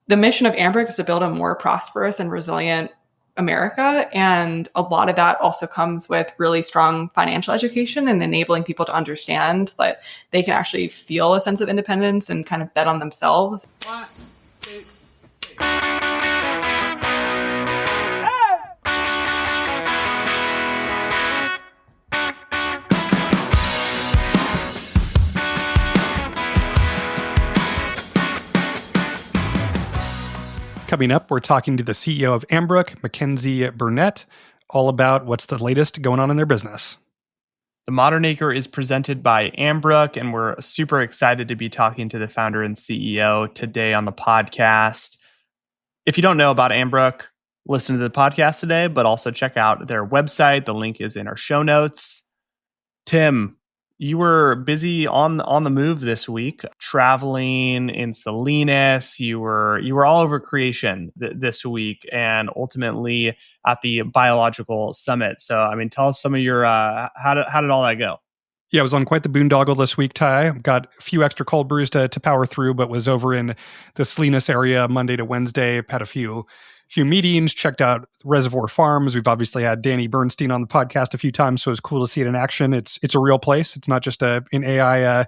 The mission of Ambrook is to build a more prosperous and resilient America. And a lot of that also comes with really strong financial education and enabling people to understand that they can actually feel a sense of independence and kind of bet on themselves. One, two, three. Coming up, we're talking to the CEO of Ambrook, Mackenzie Burnett, all about what's the latest going on in their business. The Modern Acre is presented by Ambrook, and we're super excited to be talking to the founder and CEO today on the podcast. If you don't know about Ambrook, listen to the podcast today, but also check out their website. The link is in our show notes. Tim, you were busy on the move this week, traveling in Salinas. You were all over creation this week, and ultimately at the Biological Summit. So, I mean, tell us some of your how did all that go? Yeah, I was on quite the boondoggle this week, Ty. Got a few extra cold brews to power through, but was over in the Salinas area Monday to Wednesday. Had a few meetings, checked out Reservoir Farms. We've obviously had Danny Bernstein on the podcast a few times, so it was cool to see it in action. It's a real place. It's not just an AI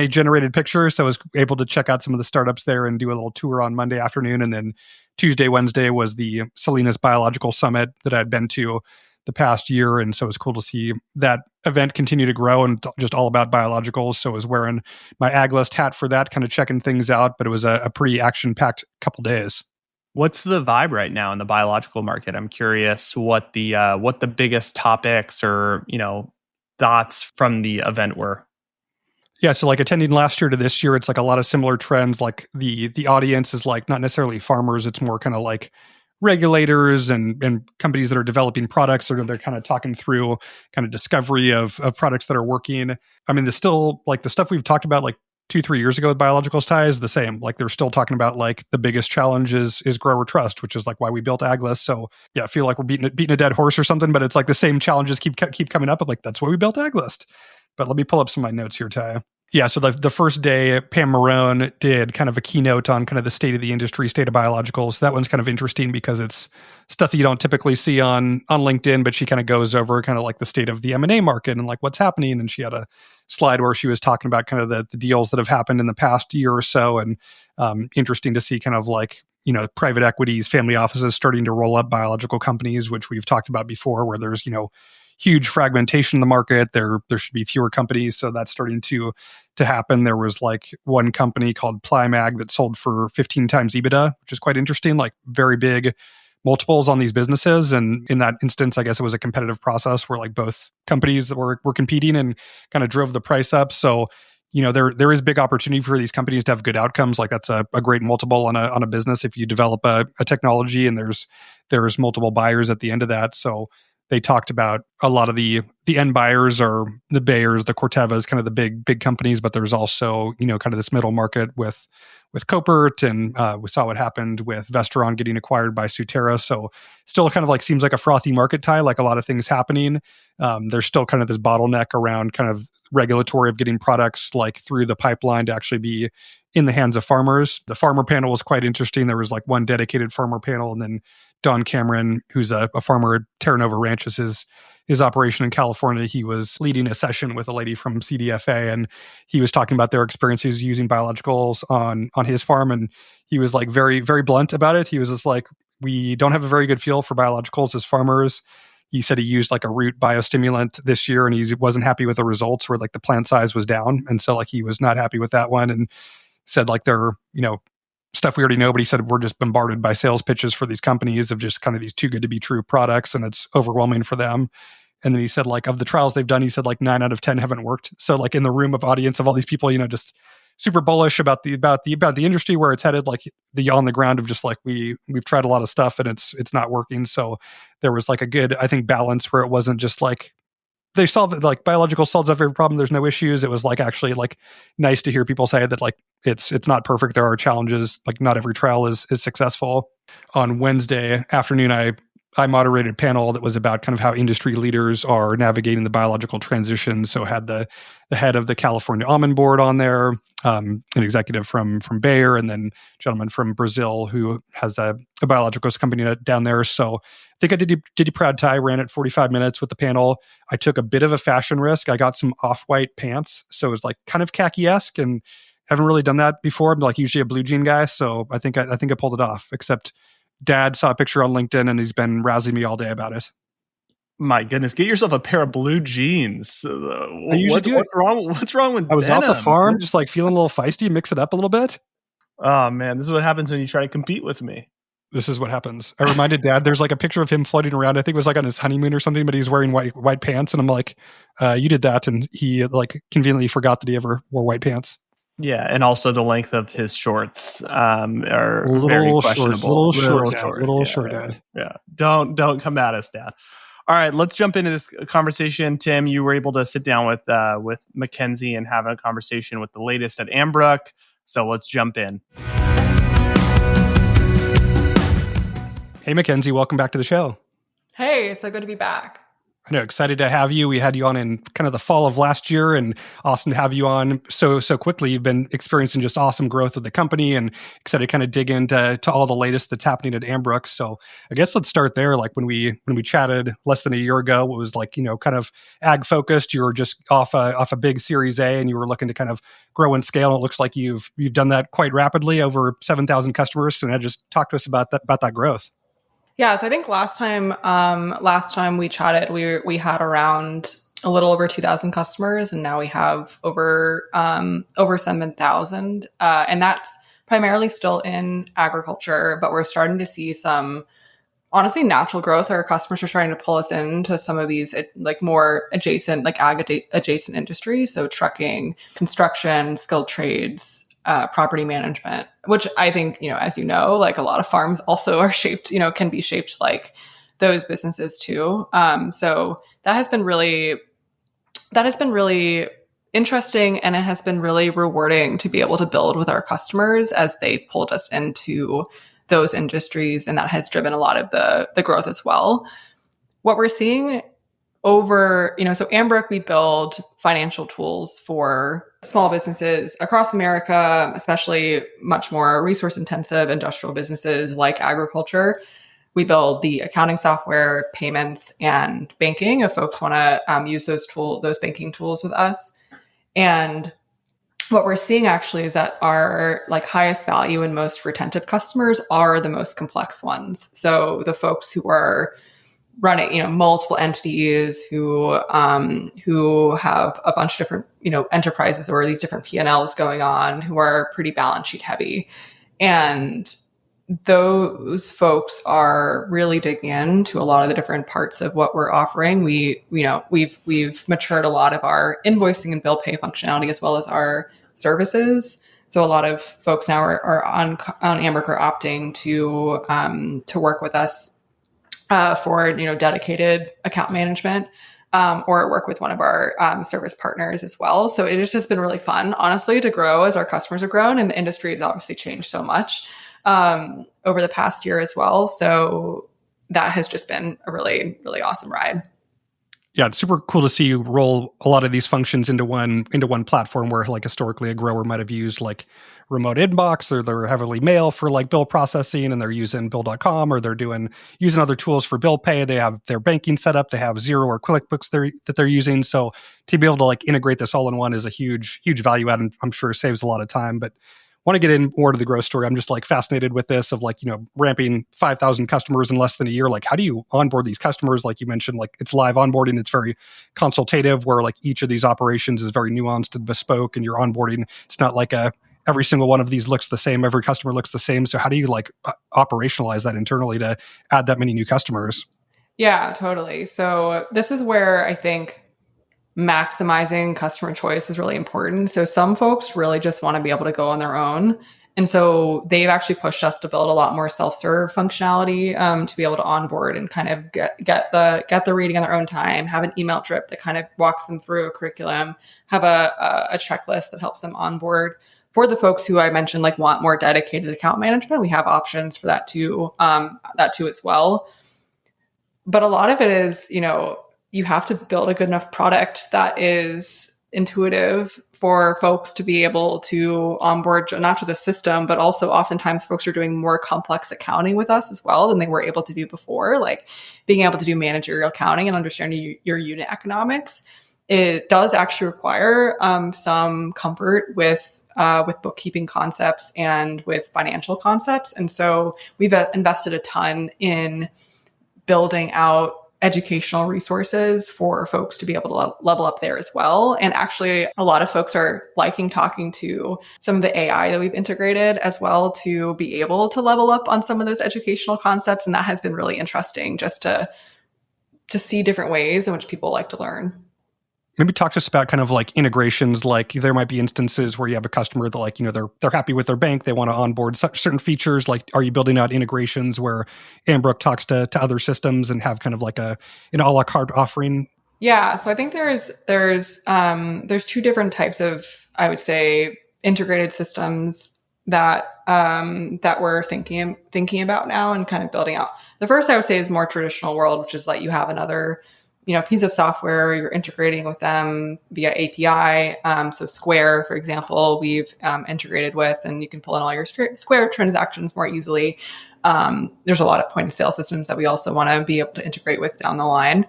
generated picture. So I was able to check out some of the startups there and do a little tour on Monday afternoon. And then Tuesday, Wednesday was the Salinas Biological Summit that I'd been to the past year. And so it was cool to see that event continue to grow and just all about biologicals. So I was wearing my AgList hat for that, kind of checking things out, but it was a pretty action-packed couple days. What's the vibe right now in the biological market? I'm curious what the biggest topics or, thoughts from the event were. Yeah, so like attending last year to this year, it's like a lot of similar trends. Like the audience is like not necessarily farmers, it's more kind of like regulators and companies that are developing products, or they're kind of talking through kind of discovery of products that are working. I mean, there's still like the stuff we've talked about like 2-3 years ago with biologicals, Ty, is the same. Like they're still talking about like the biggest challenge is grower trust, which is like why we built AgList. So yeah, I feel like we're beating a dead horse or something, but it's like the same challenges keep coming up. I'm like, that's why we built AgList. But let me pull up some of my notes here, Ty. Yeah, so the first day, Pam Marone did kind of a keynote on kind of the state of the industry, state of biologicals. That one's kind of interesting because it's stuff that you don't typically see on LinkedIn, but she kind of goes over kind of like the state of the M&A market and like what's happening. And she had a slide where she was talking about kind of the deals that have happened in the past year or so. And interesting to see kind of like, private equities, family offices starting to roll up biological companies, which we've talked about before, where there's, huge fragmentation in the market. There should be fewer companies. So that's starting to happen. There was like one company called Plymag that sold for 15 times EBITDA, which is quite interesting, like very big multiples on these businesses. And in that instance, I guess it was a competitive process where like both companies that were competing and kind of drove the price up. So, there is big opportunity for these companies to have good outcomes. Like that's a great multiple on a business if you develop a technology and there's multiple buyers at the end of that. So they talked about a lot of the end buyers are the Bayers, the Cortevas, kind of the big companies, but there's also, kind of this middle market with Copert, and we saw what happened with Vesteron getting acquired by Sutera. So still kind of like seems like a frothy market, Ty, like a lot of things happening. There's still kind of this bottleneck around kind of regulatory of getting products like through the pipeline to actually be in the hands of farmers. The farmer panel was quite interesting. There was like one dedicated farmer panel, and then Don Cameron, who's a farmer at Terra Nova Ranch, is his operation in California. He was leading a session with a lady from CDFA, and he was talking about their experiences using biologicals on his farm. And he was like very, very blunt about it. He was just like, we don't have a very good feel for biologicals as farmers. He said he used like a root biostimulant this year, and he wasn't happy with the results where like the plant size was down. And so like he was not happy with that one, and said like they're, stuff we already know, but he said we're just bombarded by sales pitches for these companies of just kind of these too good to be true products, and it's overwhelming for them. And then he said like of the trials they've done, he said like 9 out of 10 haven't worked. So like in the room of audience of all these people, just super bullish about the industry, where it's headed, like the on the ground of just like we've tried a lot of stuff and it's not working. So there was like a good, I think, balance where it wasn't just like they solve it, like biological solves every problem, there's no issues. It was like actually like nice to hear people say that like it's not perfect, there are challenges, like not every trial is successful. On Wednesday afternoon, I I moderated a panel that was about kind of how industry leaders are navigating the biological transition. So had the head of the California Almond Board on there, an executive from Bayer, and then a gentleman from Brazil who has a biologicals company down there. So I think I did you proud, Ty. Ran it 45 minutes with the panel. I took a bit of a fashion risk. I got some off-white pants, so it was like kind of khaki-esque, and haven't really done that before. I'm like usually a blue jean guy, so I think I pulled it off. Except Dad saw a picture on LinkedIn and he's been rousing me all day about it. My goodness, get yourself a pair of blue jeans. What's wrong with I was denim? off the farm, just like feeling a little feisty, mix it up a little bit. Oh man, this is what happens when you try to compete with me. This is what happens. I reminded Dad, there's like a picture of him floating around. I think it was like on his honeymoon or something, but he's wearing white pants. And I'm like, you did that. And he like conveniently forgot that he ever wore white pants. Yeah, and also the length of his shorts are very questionable. Little short, Dad. Yeah, don't come at us, Dad. All right, let's jump into this conversation. Tim, you were able to sit down with Mackenzie and have a conversation with the latest at Ambrook. So let's jump in. Hey, Mackenzie, welcome back to the show. Hey, so good to be back. I know, excited to have you. We had you on in kind of the fall of last year, and awesome to have you on so quickly. You've been experiencing just awesome growth of the company, and excited to kind of dig into all the latest that's happening at Ambrook. So I guess let's start there. Like when we chatted less than a year ago, it was like, kind of ag focused. You were just off a big Series A, and you were looking to kind of grow and scale. And it looks like you've done that quite rapidly, over 7,000 customers. And just talk to us about that growth. Yeah, so I think last time we chatted, we had around a little over 2,000 customers, and now we have over 7,000, and that's primarily still in agriculture. But we're starting to see some, honestly, natural growth. Our customers are trying to pull us into some of these like more adjacent, like ag adjacent industries, so trucking, construction, skilled trades. Property management, which I think, as like a lot of farms also are shaped, can be shaped like those businesses too. So that has been really interesting, and it has been really rewarding to be able to build with our customers as they've pulled us into those industries, and that has driven a lot of the growth as well. What we're seeing over, so Ambrook, we build financial tools for small businesses across America, especially much more resource intensive industrial businesses like agriculture. We build the accounting software, payments, and banking if folks want to use those banking tools with us. And what we're seeing actually is that our like highest value and most retentive customers are the most complex ones. So the folks who are running, multiple entities, who have a bunch of different, enterprises or these different P&Ls going on, who are pretty balance sheet heavy. And those folks are really digging into a lot of the different parts of what we're offering. We've matured a lot of our invoicing and bill pay functionality as well as our services. So a lot of folks now are on Ambrook are opting to work with us for dedicated account management, or work with one of our service partners as well. So it has just been really fun, honestly, to grow as our customers have grown, and the industry has obviously changed so much over the past year as well. So that has just been a really, really awesome ride. Yeah, it's super cool to see you roll a lot of these functions into one platform where like historically a grower might have used like remote inbox, or they're heavily mail for like bill processing, and they're using bill.com, or they're using other tools for bill pay. They have their banking set up. They have Xero or QuickBooks that they're using. So to be able to like integrate this all in one is a huge value add, and I'm sure saves a lot of time. But want to get in more to the growth story. I'm just like fascinated with this of like, ramping 5,000 customers in less than a year. Like, how do you onboard these customers? Like you mentioned, like it's live onboarding. It's very consultative, where like each of these operations is very nuanced and bespoke, and you're onboarding. It's not like every single one of these looks the same. Every customer looks the same. So how do you like operationalize that internally to add that many new customers? Yeah, totally. So this is where I think maximizing customer choice is really important. So some folks really just want to be able to go on their own. And so they've actually pushed us to build a lot more self-serve functionality to be able to onboard and kind of get the reading on their own time, have an email drip that kind of walks them through a curriculum, have a checklist that helps them onboard. For the folks who I mentioned, like want more dedicated account management, we have options for that too as well. But a lot of it is, you have to build a good enough product that is intuitive for folks to be able to onboard not to the system, but also oftentimes folks are doing more complex accounting with us as well than they were able to do before, like being able to do managerial accounting and understanding your unit economics. It does actually require some comfort with bookkeeping concepts and with financial concepts. And so we've invested a ton in building out educational resources for folks to be able to level up there as well. And actually, a lot of folks are liking talking to some of the AI that we've integrated as well to be able to level up on some of those educational concepts. And that has been really interesting just to see different ways in which people like to learn. Maybe talk to us about kind of like integrations. Like there might be instances where you have a customer that like, they're happy with their bank. They want to onboard certain features. Like, are you building out integrations where Ambrook talks to other systems and have kind of like an a la carte offering? Yeah. So I think there's two different types of, I would say, integrated systems that we're thinking about now and kind of building out. The first I would say is more traditional world, which is like you have another piece of software, you're integrating with them via API. So Square, for example, we've integrated with, and you can pull in all your Square transactions more easily. There's a lot of point of sale systems that we also want to be able to integrate with down the line.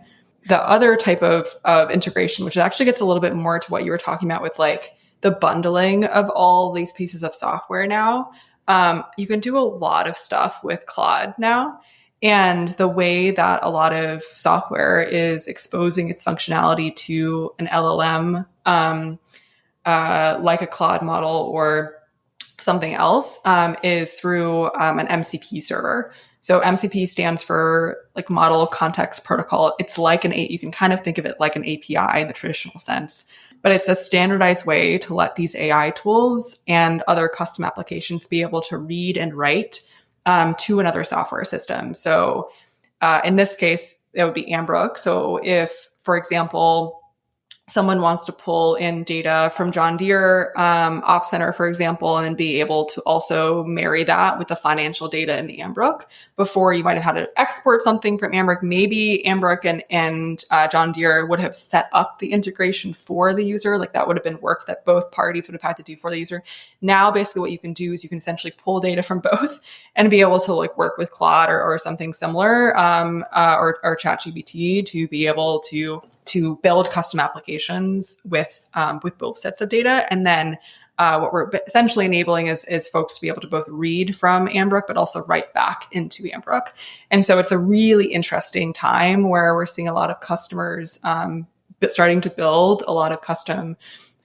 The other type of integration, which actually gets a little bit more to what you were talking about with like the bundling of all these pieces of software now, you can do a lot of stuff with Claude now. And the way that a lot of software is exposing its functionality to an LLM, like a Claude model or something else, is through an MCP server. So MCP stands for like Model Context Protocol. It's like you can kind of think of it like an API in the traditional sense, but it's a standardized way to let these AI tools and other custom applications be able to read and write to another software system. So in this case, it would be Ambrook. So if, for example, someone wants to pull in data from John Deere Ops Center, for example, and be able to also marry that with the financial data in Ambrook. Before, you might have had to export something from Ambrook. Maybe Ambrook and John Deere would have set up the integration for the user. Like that would have been work that both parties would have had to do for the user. Now, basically what you can do is you can essentially pull data from both and be able to like work with Claude or something similar or ChatGPT to be able to build custom applications with both sets of data. And then what we're essentially enabling is folks to be able to both read from Ambrook, but also write back into Ambrook. And so it's a really interesting time where we're seeing a lot of customers starting to build a lot of custom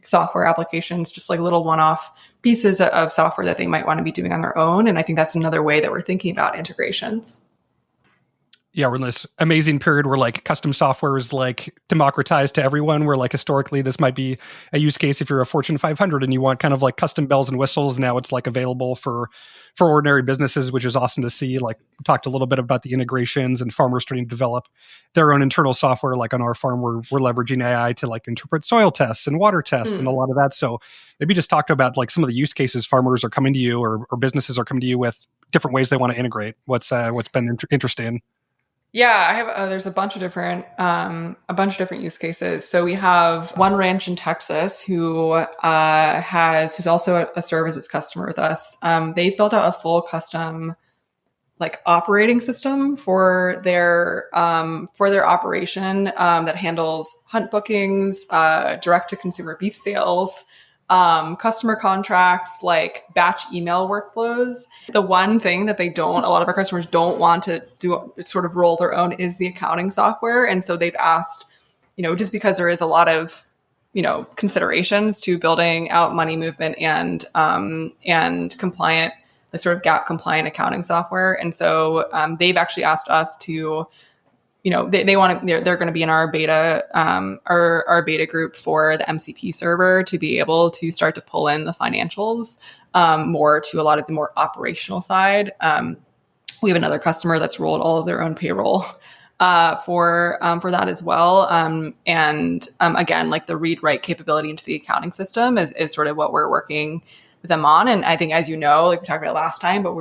software applitions, just like little one-off pieces of software that they might want to be doing on their own. And I think that's another way that we're thinking about integrations. Yeah, we're in this amazing period where like custom software is like democratized to everyone, where like historically this might be a use case if you're a Fortune 500 and you want kind of like custom bells and whistles. Now it's like available for ordinary businesses, which is awesome to see. Like we talked a little bit about the integrations and farmers starting to develop their own internal software. Like on our farm, we're leveraging AI to like interpret soil tests and water tests and a lot of that. So maybe just talk about like some of the use cases farmers are coming to you or businesses are coming to you with different ways they want to integrate. What's been interesting. Yeah, I have. There's a bunch of different use cases. So we have one ranch in Texas who's also a services customer with us. They've built out a full custom like operating system for their operation that handles hunt bookings, direct to consumer beef sales, customer contracts, like batch email workflows. The one thing that a lot of our customers don't want to do, sort of roll their own, is the accounting software. And so they've asked, just because there is a lot of, considerations to building out money movement and compliant, the sort of GAAP compliant accounting software. And so they've actually asked us to, they're going to be in our beta, our beta group for the MCP server to be able to start to pull in the financials more to a lot of the more operational side. We have another customer that's rolled all of their own payroll for that as well. Again, like the read write capability into the accounting system is sort of what we're working with them on. And I think, as like we talked about last time, but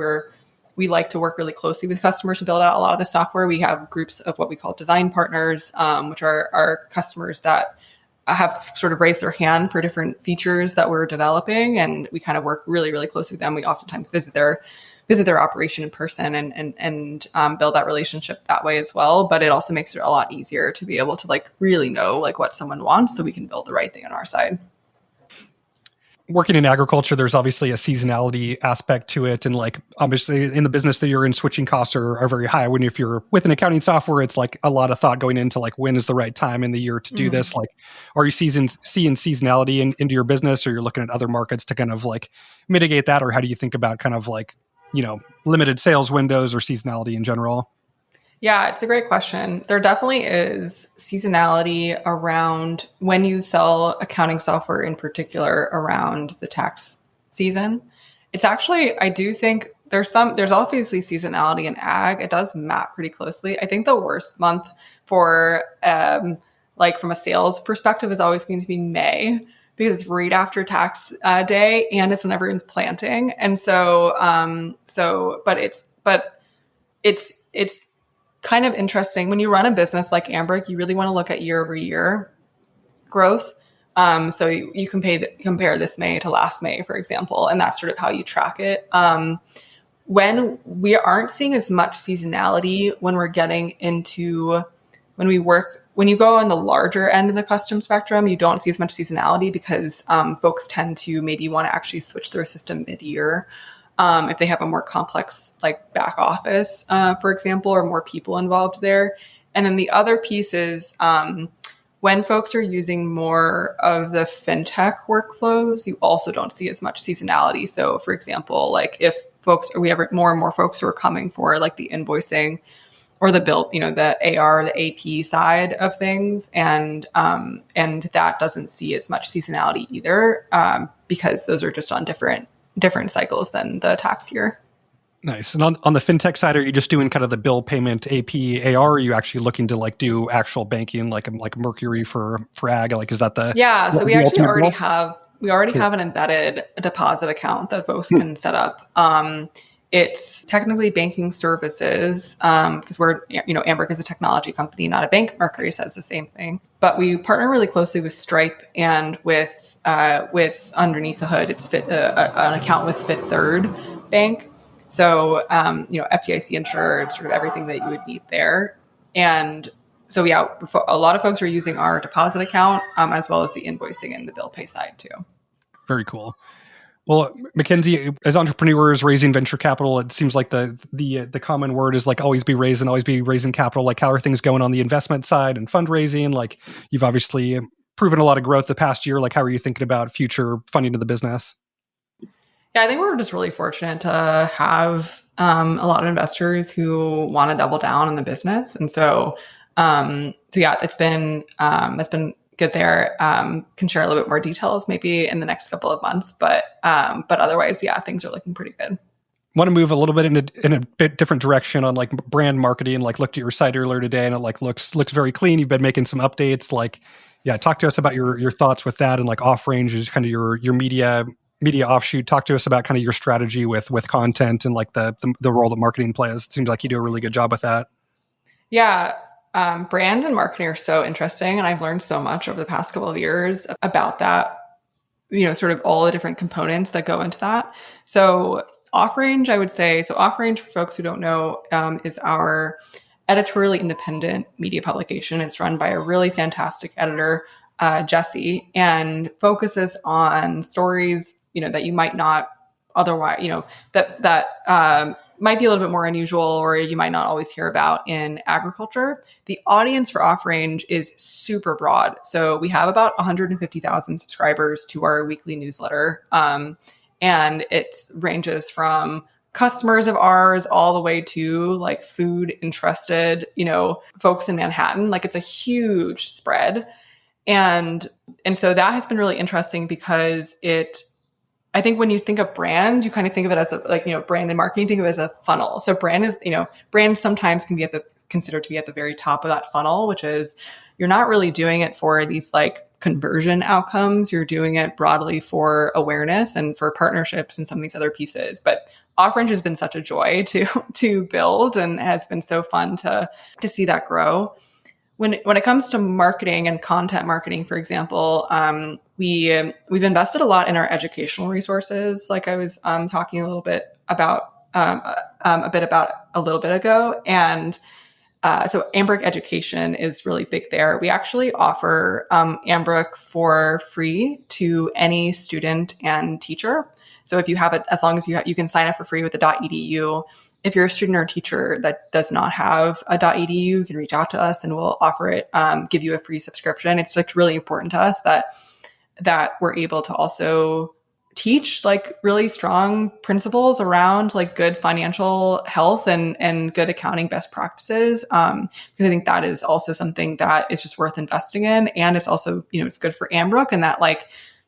we like to work really closely with customers to build out a lot of the software. We have groups of what we call design partners, which are our customers that have sort of raised their hand for different features that we're developing, and we kind of work really, really closely with them. We oftentimes visit their operation in person and build that relationship that way as well. But it also makes it a lot easier to be able to like really know like what someone wants, so we can build the right thing on our side. Working in agriculture, there's obviously a seasonality aspect to it. And like, obviously in the business that you're in, switching costs are very high. When if you're with an accounting software, it's like a lot of thought going into like, when is the right time in the year to do this? Like, are you seeing seasonality into your business, or you're looking at other markets to kind of like mitigate that? Or how do you think about kind of like, limited sales windows or seasonality in general? Yeah, it's a great question. There definitely is seasonality around when you sell accounting software, in particular around the tax season. It's actually, I do think there's obviously seasonality in ag. It does map pretty closely. I think the worst month for like from a sales perspective is always going to be May, because it's right after tax day, and it's when everyone's planting. And but it's kind of interesting when you run a business like Ambrook. You really want to look at year over year growth. So you can compare this May to last May, for example, and that's sort of how you track it. When we aren't seeing as much seasonality, when you go on the larger end of the custom spectrum, you don't see as much seasonality because folks tend to maybe want to actually switch their system mid-year. If they have a more complex like back office, for example, or more people involved there. And then the other piece is when folks are using more of the fintech workflows, you also don't see as much seasonality. So for example, like if we have more and more folks who are coming for like the invoicing or the bill, the AR, the AP side of things. And that doesn't see as much seasonality either, because those are just on different cycles than the tax year. Nice. And on the fintech side, are you just doing kind of the bill payment AP AR? Or are you actually looking to like do actual banking like Mercury for ag? Like, is that the So we actually already have an embedded deposit account that folks can set up. It's technically banking services because we're, Ambrook is a technology company, not a bank. Mercury says the same thing. But we partner really closely with Stripe and with underneath the hood, it's an account with Fifth Third Bank. So, FDIC insured, sort of everything that you would need there. And so, yeah, a lot of folks are using our deposit account as well as the invoicing and the bill pay side too. Very cool. Well, Mackenzie, as entrepreneurs raising venture capital, it seems like the common word is like always be raising capital. Like, how are things going on the investment side and fundraising? Like, you've obviously proven a lot of growth the past year. Like, how are you thinking about future funding of the business? Yeah, I think we're just really fortunate to have a lot of investors who want to double down on the business, and so yeah, it's been good there. Can share a little bit more details maybe in the next couple of months, but otherwise, yeah, things are looking pretty good. Want to move a little bit in a bit different direction on like brand marketing. Like, looked at your site earlier today, and it like looks very clean. You've been making some updates. Like, yeah, talk to us about your thoughts with that, and like Off Range is kind of your media offshoot. Talk to us about kind of your strategy with content and like the role that marketing plays. It seems like you do a really good job with that. Yeah. Brand and marketing are so interesting. And I've learned so much over the past couple of years about that, sort of all the different components that go into that. So Off Range, I would say, Off Range, for folks who don't know, is our editorially independent media publication. It's run by a really fantastic editor, Jesse, and focuses on stories, that you might not otherwise, that might be a little bit more unusual, or you might not always hear about in agriculture. The audience for Off Range is super broad. So we have about 150,000 subscribers to our weekly newsletter. And it ranges from customers of ours all the way to like food interested, folks in Manhattan. Like, it's a huge spread. And so that has been really interesting because I think when you think of brand, you kind of think of it as brand and marketing, think of it as a funnel. So brand is, brand sometimes can be considered to be at the very top of that funnel, which is you're not really doing it for these like conversion outcomes. You're doing it broadly for awareness and for partnerships and some of these other pieces. But Off-Range has been such a joy to build and has been so fun to see that grow. When it comes to marketing and content marketing, for example, we've invested a lot in our educational resources, like I was talking a little bit about a little bit ago, and so Ambrook Education is really big there. We actually offer Ambrook for free to any student and teacher. So if you have it, as long as you can sign up for free with the .edu. If you're a student or a teacher that does not have a .edu, you can reach out to us and we'll offer it, give you a free subscription. It's like really important to us that we're able to also teach like really strong principles around like good financial health and good accounting best practices. Because I think that is also something that is just worth investing in. And it's also, it's good for Ambrook, and that like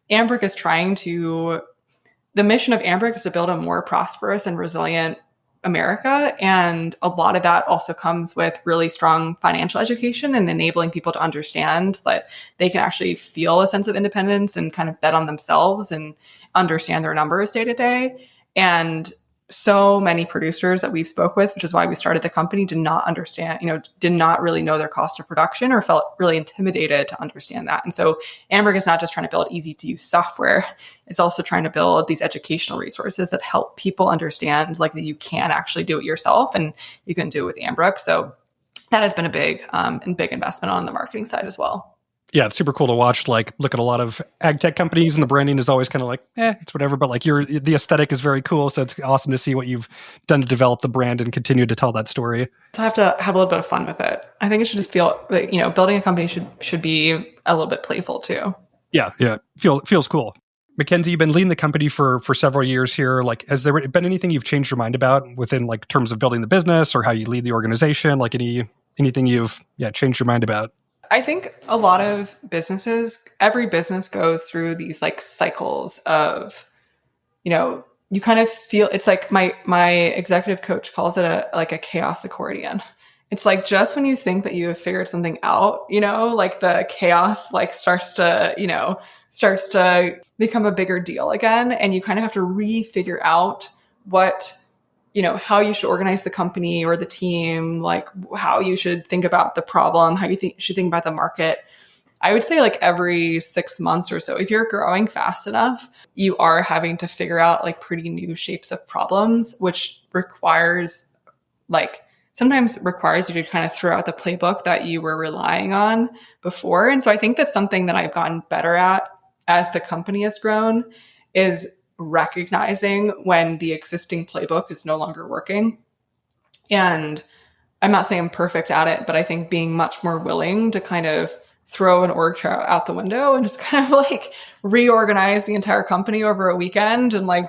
Ambrook is the mission of Ambrook is to build a more prosperous and resilient America. And a lot of that also comes with really strong financial education and enabling people to understand that they can actually feel a sense of independence and kind of bet on themselves and understand their numbers day to day. And so many producers that we've spoke with, which is why we started the company, did not understand, did not really know their cost of production or felt really intimidated to understand that. And so Ambrook is not just trying to build easy to use software. It's also trying to build these educational resources that help people understand like that you can actually do it yourself and you can do it with Ambrook. So that has been a big investment on the marketing side as well. Yeah, it's super cool to watch. Like, look at a lot of ag tech companies, and the branding is always kind of like, it's whatever. But like, the aesthetic is very cool. So it's awesome to see what you've done to develop the brand and continue to tell that story. So I have to have a little bit of fun with it. I think it should just feel like, building a company should be a little bit playful too. Yeah, feels cool. Mackenzie, you've been leading the company for several years here. Like, has there been anything you've changed your mind about within like terms of building the business or how you lead the organization? Like anything you've changed your mind about? I think a lot of every business goes through these like cycles of, you kind of feel, it's like my executive coach calls it a chaos accordion. It's like just when you think that you have figured something out, like the chaos like starts to become a bigger deal again. And you kind of have to refigure out how you should organize the company or the team, like how you should think about the problem, how you should think about the market. I would say like every 6 months or so, if you're growing fast enough, you are having to figure out like pretty new shapes of problems, which sometimes requires you to kind of throw out the playbook that you were relying on before. And so I think that's something that I've gotten better at as the company has grown, is recognizing when the existing playbook is no longer working. And I'm not saying I'm perfect at it, but I think being much more willing to kind of throw an org chart out the window and just kind of like reorganize the entire company over a weekend and like,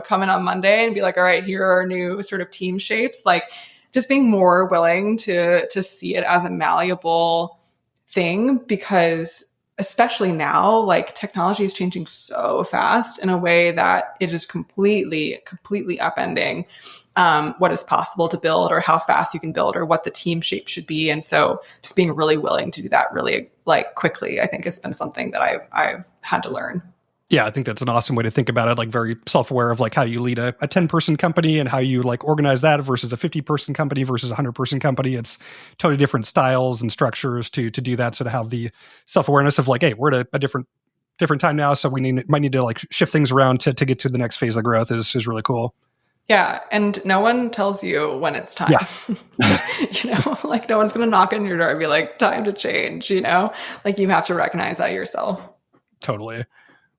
come in on Monday and be like, all right, here are our new sort of team shapes. Like just being more willing to see it as a malleable thing, because especially now, like technology is changing so fast in a way that it is completely upending what is possible to build or how fast you can build or what the team shape should be. And so just being really willing to do that really like quickly, I think has been something that I've had to learn. Yeah, I think that's an awesome way to think about it, like very self-aware of like how you lead a 10-person company and how you like organize that versus a 50-person company versus a 100-person company. It's totally different styles and structures to do that. So to have the self-awareness of like, hey, we're at a different time now, so we might need to like shift things around to get to the next phase of growth is really cool. Yeah, and no one tells you when it's time. Yeah. Like no one's going to knock on your door and be like, time to change, like you have to recognize that yourself. Totally.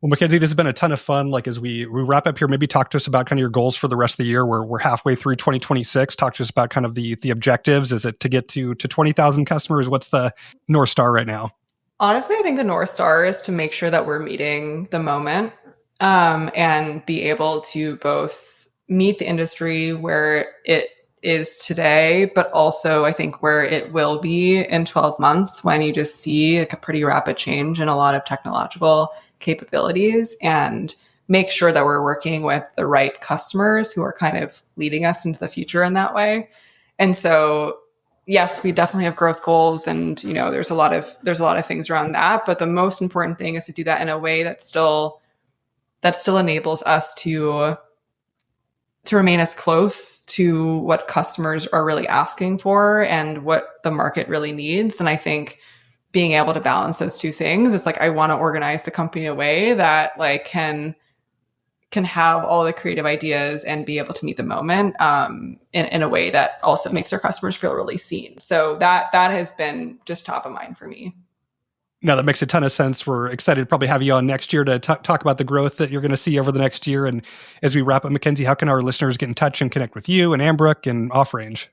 Well, Mackenzie, this has been a ton of fun. Like as we wrap up here, maybe talk to us about kind of your goals for the rest of the year. We're halfway through 2026. Talk to us about kind of the objectives. Is it to get to 20,000 customers? What's the North Star right now? Honestly, I think the North Star is to make sure that we're meeting the moment and be able to both meet the industry where it is today, but also I think where it will be in 12 months when you just see like a pretty rapid change in a lot of technological capabilities, and make sure that we're working with the right customers who are kind of leading us into the future in that way. And so, yes, we definitely have growth goals, and there's a lot of things around that. But the most important thing is to do that in a way that still enables us to to remain as close to what customers are really asking for and what the market really needs. And I think being able to balance those two things, it's like I want to organize the company in a way that like can have all the creative ideas and be able to meet the moment in a way that also makes our customers feel really seen. So that has been just top of mind for me. No, that makes a ton of sense. We're excited to probably have you on next year to talk about the growth that you're going to see over the next year. And as we wrap up, Mackenzie, how can our listeners get in touch and connect with you and Ambrook and OffRange?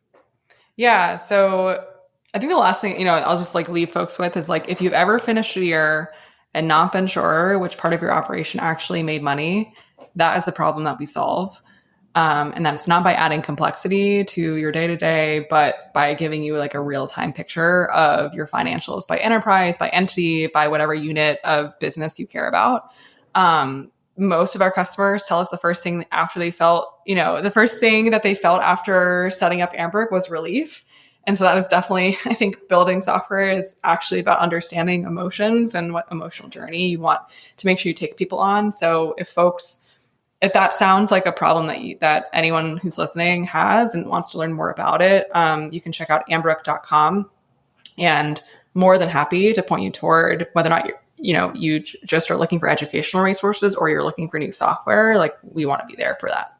Yeah, so I think the last thing, I'll just like leave folks with is like, if you've ever finished a year and not been sure which part of your operation actually made money, that is the problem that we solve. And that's not by adding complexity to your day-to-day, but by giving you like a real-time picture of your financials by enterprise, by entity, by whatever unit of business you care about. Most of our customers tell us the first thing after they felt, the first thing that they felt after setting up Ambrook was relief. And so that is definitely, I think building software is actually about understanding emotions and what emotional journey you want to make sure you take people on. So if that sounds like a problem that anyone who's listening has and wants to learn more about it, you can check out ambrook.com, and more than happy to point you toward whether or not you just are looking for educational resources or you're looking for new software. Like we want to be there for that.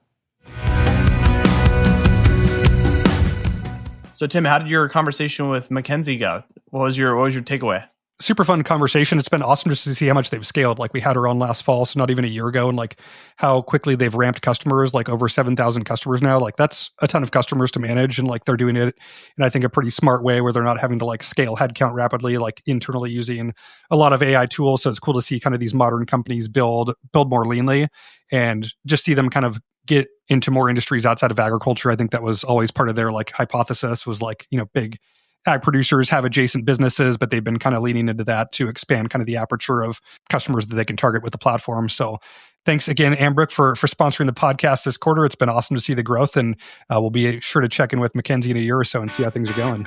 So Tim, how did your conversation with Mackenzie go? What was your takeaway? Super fun conversation. It's been awesome just to see how much they've scaled. Like we had her on last fall, so not even a year ago, and like how quickly they've ramped customers, like over 7,000 customers now. Like that's a ton of customers to manage, and like they're doing it in I think a pretty smart way where they're not having to like scale headcount rapidly, like internally using a lot of AI tools. So it's cool to see kind of these modern companies build more leanly and just see them kind of get into more industries outside of agriculture. I think that was always part of their like hypothesis was like, big ag producers have adjacent businesses, but they've been kind of leaning into that to expand kind of the aperture of customers that they can target with the platform. So thanks again, Ambrook, for sponsoring the podcast this quarter. It's been awesome to see the growth, and we'll be sure to check in with Mackenzie in a year or so and see how things are going.